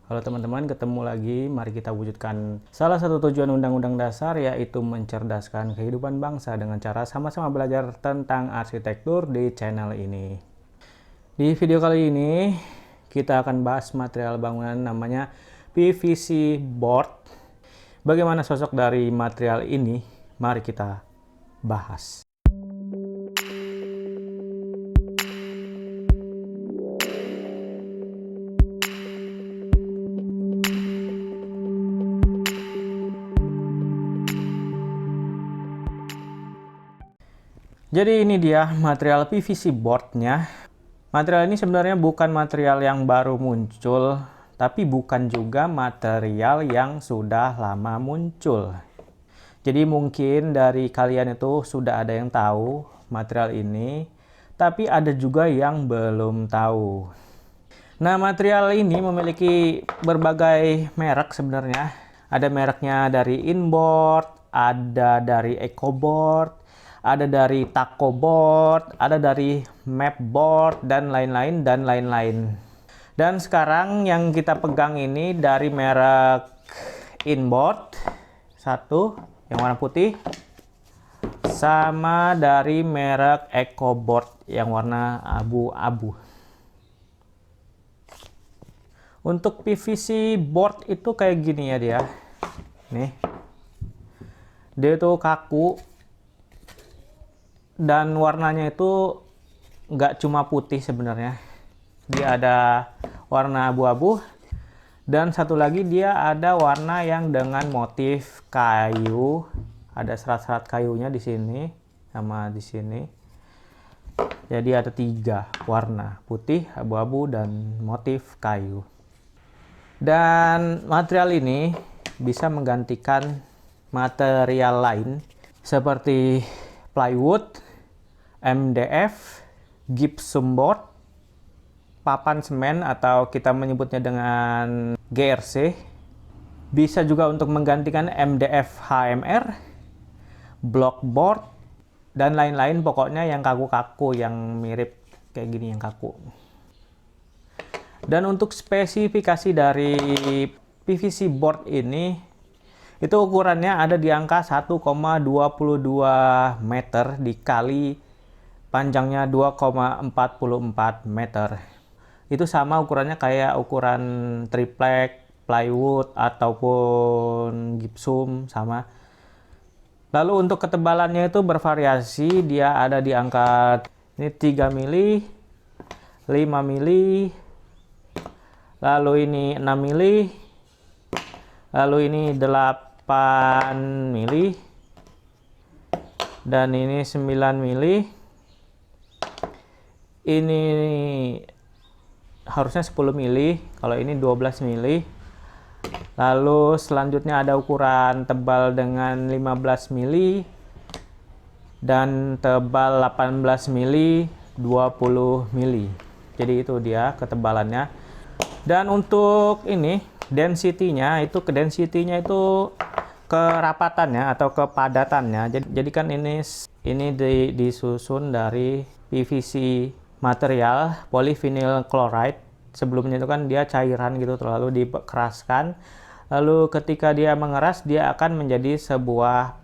Halo teman-teman, ketemu lagi. Mari kita wujudkan salah satu tujuan Undang-Undang Dasar, yaitu mencerdaskan kehidupan bangsa dengan cara sama-sama belajar tentang arsitektur di channel ini. Di video kali ini, kita akan bahas material bangunan namanya PVC board. Bagaimana sosok dari material ini? Mari kita bahas. Jadi ini dia material PVC boardnya. Material ini sebenarnya bukan material yang baru muncul, tapi bukan juga material yang sudah lama muncul. Jadi mungkin dari kalian itu sudah ada yang tahu material ini, tapi ada juga yang belum tahu. Nah, material ini memiliki berbagai merek sebenarnya. Ada mereknya dari Inboard, ada dari Ecoboard, ada dari Tacoboard, ada dari Mapboard, dan lain-lain. Dan sekarang yang kita pegang ini dari merek Inboard, satu yang warna putih, sama dari merek Ecoboard yang warna abu-abu. Untuk PVC board itu kayak gini ya dia. Nih. Dia itu kaku. Dan warnanya itu nggak cuma putih sebenarnya. Dia ada warna abu-abu. Dan satu lagi dia ada warna yang dengan motif kayu. Ada serat-serat kayunya di sini sama di sini. Jadi ada 3 warna, putih, abu-abu, dan motif kayu. Dan material ini bisa menggantikan material lain seperti plywood, MDF, gypsum board, papan semen atau kita menyebutnya dengan GRC. Bisa juga untuk menggantikan MDF HMR, block board, dan lain-lain, pokoknya yang kaku-kaku, yang mirip kayak gini, yang kaku. Dan untuk spesifikasi dari PVC board ini, itu ukurannya ada di angka 1,22 meter dikali panjangnya 2,44 meter. Itu sama ukurannya kayak ukuran triplek, plywood, ataupun gypsum, sama. Lalu untuk ketebalannya itu bervariasi, dia ada di angka ini 3 mili, 5 mili, lalu ini 6 mili, lalu ini 8 mili, dan ini 9 mili. Ini harusnya 10 mili, kalau ini 12 mili. Lalu selanjutnya ada ukuran tebal dengan 15 mili dan tebal 18 mili, 20 mili. Jadi itu dia ketebalannya. Dan untuk ini density-nya itu kerapatannya atau kepadatannya. Jadi kan ini disusun dari PVC material polyvinyl chloride. Sebelumnya itu kan dia cairan gitu, terlalu dikeraskan. Lalu ketika dia mengeras, dia akan menjadi sebuah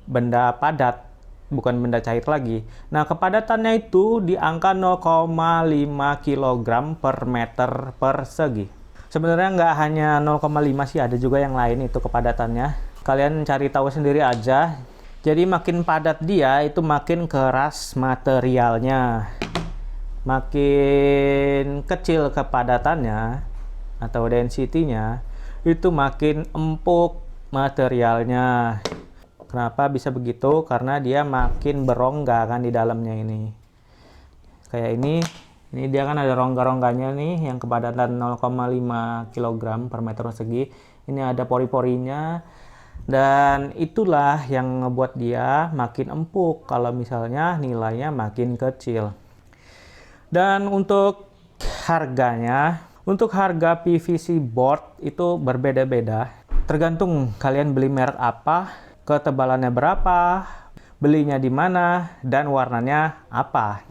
benda padat, bukan benda cair lagi. Nah, kepadatannya itu di angka 0,5 kg per meter persegi. Sebenarnya nggak hanya 0,5 sih, ada juga yang lain itu kepadatannya. Kalian cari tahu sendiri aja. Jadi makin padat dia, itu makin keras materialnya. Makin kecil kepadatannya atau density-nya, itu makin empuk materialnya. Kenapa bisa begitu? Karena dia makin berongga kan di dalamnya ini. Kayak ini dia kan ada rongga-rongganya nih, yang kepadatan 0,5 kg per meter persegi. Ini ada pori-porinya. Dan itulah yang ngebuat dia makin empuk kalau misalnya nilainya makin kecil. Dan untuk harganya, untuk harga PVC board itu berbeda-beda. Tergantung kalian beli merek apa, ketebalannya berapa, belinya di mana, dan warnanya apa.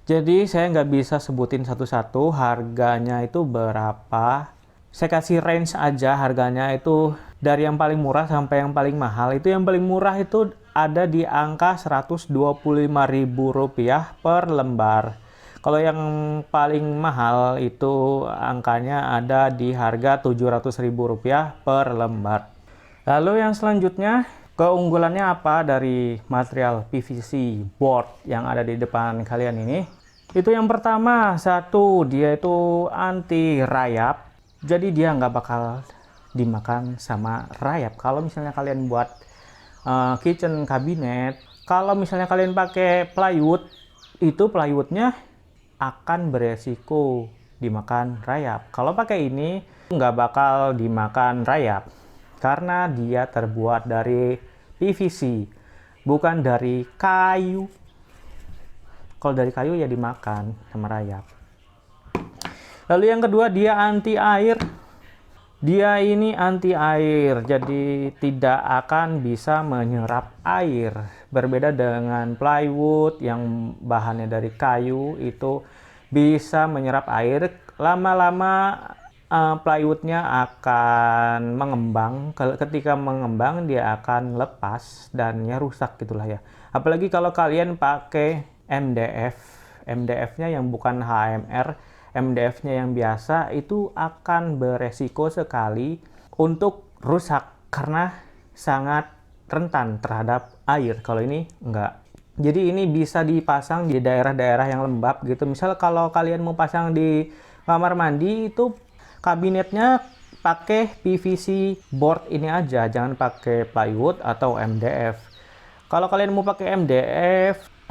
Jadi saya nggak bisa sebutin satu-satu harganya itu berapa. saya kasih range aja harganya itu dari yang paling murah sampai yang paling mahal. Itu yang paling murah itu ada di angka Rp125.000 per lembar. Kalau yang paling mahal itu angkanya ada di harga Rp700.000 per lembar. Lalu yang selanjutnya, keunggulannya apa dari material PVC board yang ada di depan kalian ini? Itu yang pertama, satu, dia itu anti rayap. Jadi dia nggak bakal dimakan sama rayap. Kalau misalnya kalian buat kitchen cabinet, kalau misalnya kalian pakai plywood, itu plywoodnya akan beresiko dimakan rayap. Kalau pakai ini nggak bakal dimakan rayap karena dia terbuat dari PVC, bukan dari kayu. Kalau dari kayu ya dimakan sama rayap. Lalu yang kedua, dia anti air. Dia ini anti air, jadi tidak akan bisa menyerap air. Berbeda dengan plywood yang bahannya dari kayu, itu bisa menyerap air. Lama-lama plywoodnya akan mengembang. Ketika mengembang dia akan lepas dan ya rusak gitulah ya. Apalagi kalau kalian pakai MDF. MDF-nya yang bukan HMR. MDF-nya yang biasa itu akan beresiko sekali untuk rusak karena sangat rentan terhadap air. Kalau ini enggak. Jadi ini bisa dipasang di daerah-daerah yang lembab gitu. Misal kalau kalian mau pasang di kamar mandi, itu kabinetnya pakai PVC board ini aja, jangan pakai plywood atau MDF. Kalau kalian mau pakai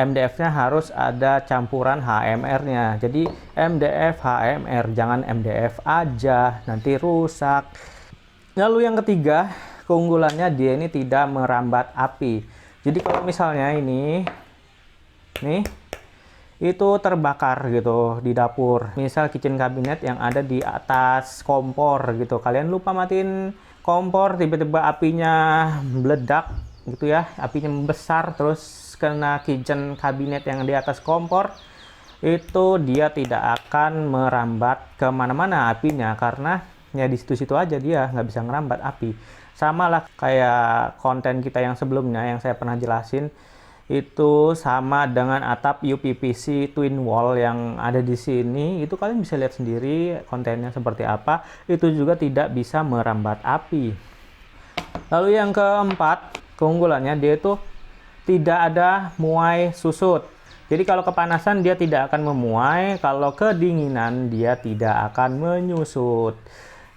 MDF-nya harus ada campuran HMR-nya. Jadi MDF HMR, jangan MDF aja, nanti rusak. Lalu yang ketiga, keunggulannya dia ini tidak merambat api. Jadi kalau misalnya ini nih itu terbakar gitu di dapur, misal kitchen cabinet yang ada di atas kompor gitu, kalian lupa matiin kompor, tiba-tiba apinya meledak gitu ya, apinya membesar terus kena kitchen cabinet yang di atas kompor, itu dia tidak akan merambat kemana-mana apinya karena ya di situ-situ aja, dia nggak bisa ngerambat api. Sama lah kayak konten kita yang sebelumnya yang saya pernah jelasin, itu sama dengan atap UPVC twin wall yang ada di sini. Itu kalian bisa lihat sendiri kontennya seperti apa, itu juga tidak bisa merambat api. Lalu yang keempat, keunggulannya dia itu tidak ada muai susut. Jadi kalau kepanasan dia tidak akan memuai, kalau kedinginan dia tidak akan menyusut.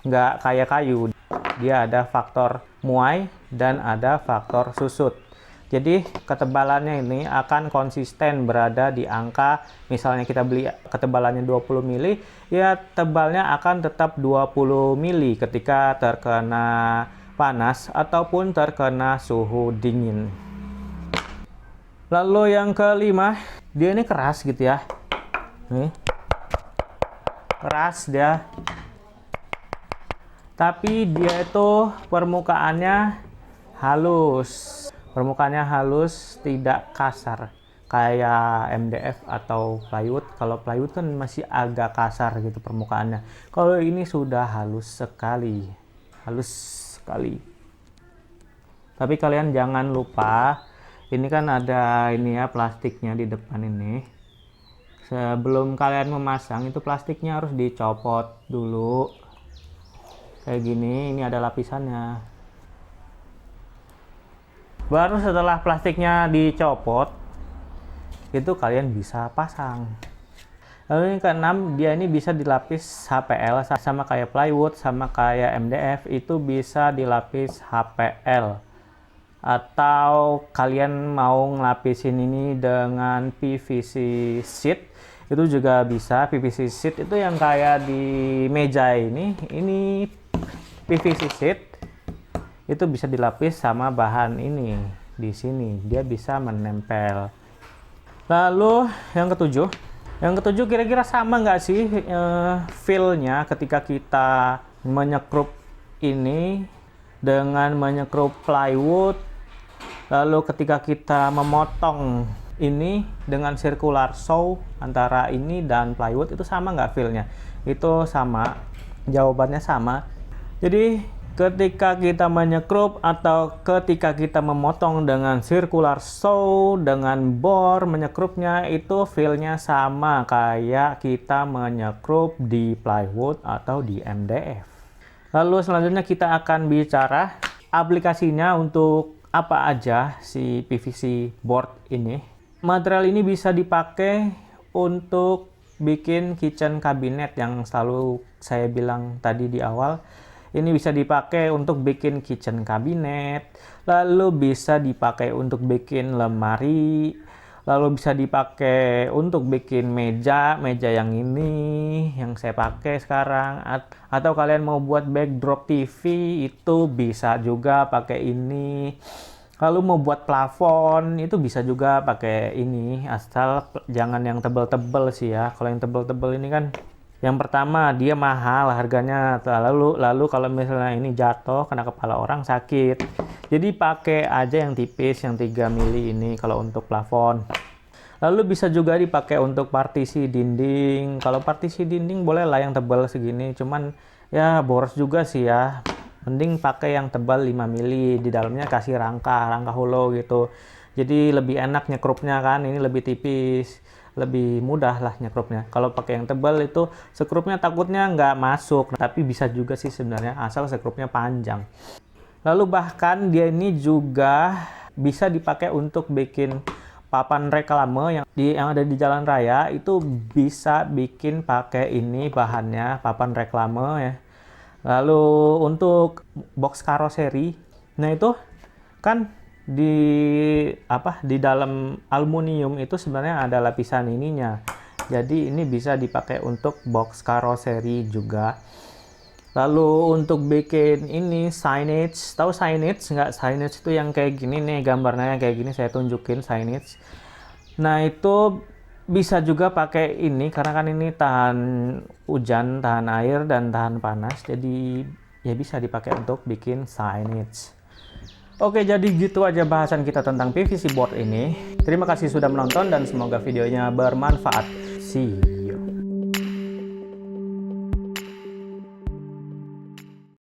Nggak kayak kayu, dia ada faktor muai dan ada faktor susut. Jadi ketebalannya ini akan konsisten berada di angka, misalnya kita beli ketebalannya 20 mili, ya tebalnya akan tetap 20 mili ketika terkena panas ataupun terkena suhu dingin. Lalu yang kelima, dia ini keras gitu ya. Nih. Keras dia. Tapi dia itu permukaannya halus. Permukaannya halus, tidak kasar kayak MDF atau plywood. Kalau plywood kan masih agak kasar gitu permukaannya. Kalau ini sudah halus sekali. Halus sekali. Tapi kalian jangan lupa, ini kan ada ini ya plastiknya di depan ini. Sebelum kalian memasang itu plastiknya harus dicopot dulu. Kayak gini, ini ada lapisannya. Baru setelah plastiknya dicopot, itu kalian bisa pasang. Lalu yang keenam, dia ini bisa dilapis HPL sama kayak plywood, sama kayak MDF, itu bisa dilapis HPL. Atau kalian mau ngelapisin ini dengan PVC sheet, itu juga bisa. PVC sheet itu yang kayak di meja ini PVC sheet itu bisa dilapis sama bahan ini di sini, dia bisa menempel. Lalu yang ketujuh kira-kira sama nggak sih feel-nya ketika kita menyekrup ini dengan menyekrup plywood. Lalu ketika kita memotong ini dengan circular saw antara ini dan plywood, itu sama nggak feel-nya? Itu sama. Jawabannya sama. Jadi ketika kita menyekrup atau ketika kita memotong dengan circular saw, dengan bor menyekrupnya, itu feel-nya sama kayak kita menyekrup di plywood atau di MDF. Lalu selanjutnya kita akan bicara aplikasinya untuk apa aja si PVC board ini. Material ini bisa dipakai untuk bikin kitchen cabinet yang selalu saya bilang tadi di awal. Ini bisa dipakai untuk bikin kitchen cabinet, lalu bisa dipakai untuk bikin lemari, lalu bisa dipakai untuk bikin meja yang ini yang saya pakai sekarang, atau kalian mau buat backdrop TV itu bisa juga pakai ini. Lalu mau buat plafon itu bisa juga pakai ini, asal jangan yang tebel-tebel sih ya. Kalau yang tebel-tebel ini kan yang pertama dia mahal harganya, lalu kalau misalnya ini jatuh kena kepala orang sakit. Jadi pakai aja yang tipis, yang 3 mili ini kalau untuk plafon. Lalu bisa juga dipakai untuk partisi dinding. Kalau partisi dinding boleh lah yang tebal segini, cuman ya boros juga sih ya. Mending pakai yang tebal 5 mili, di dalamnya kasih rangka holo gitu. Jadi lebih enak nyekrupnya kan, ini lebih tipis, lebih mudah lah nyekrupnya. Kalau pakai yang tebal itu sekrupnya takutnya nggak masuk, tapi bisa juga sih sebenarnya asal sekrupnya panjang. Lalu bahkan dia ini juga bisa dipakai untuk bikin papan reklame yang ada di jalan raya, itu bisa bikin pakai ini bahannya, papan reklame ya. Lalu untuk box karoseri, nah itu kan di dalam aluminium itu sebenarnya ada lapisan ininya. Jadi ini bisa dipakai untuk box karoseri juga. Lalu untuk bikin ini signage, tahu signage nggak? Signage itu yang kayak gini nih, gambarnya kayak gini, saya tunjukin signage. Nah itu bisa juga pakai ini karena kan ini tahan hujan, tahan air, dan tahan panas. Jadi ya bisa dipakai untuk bikin signage. Oke, jadi gitu aja bahasan kita tentang PVC board ini. Terima kasih sudah menonton dan semoga videonya bermanfaat. See you.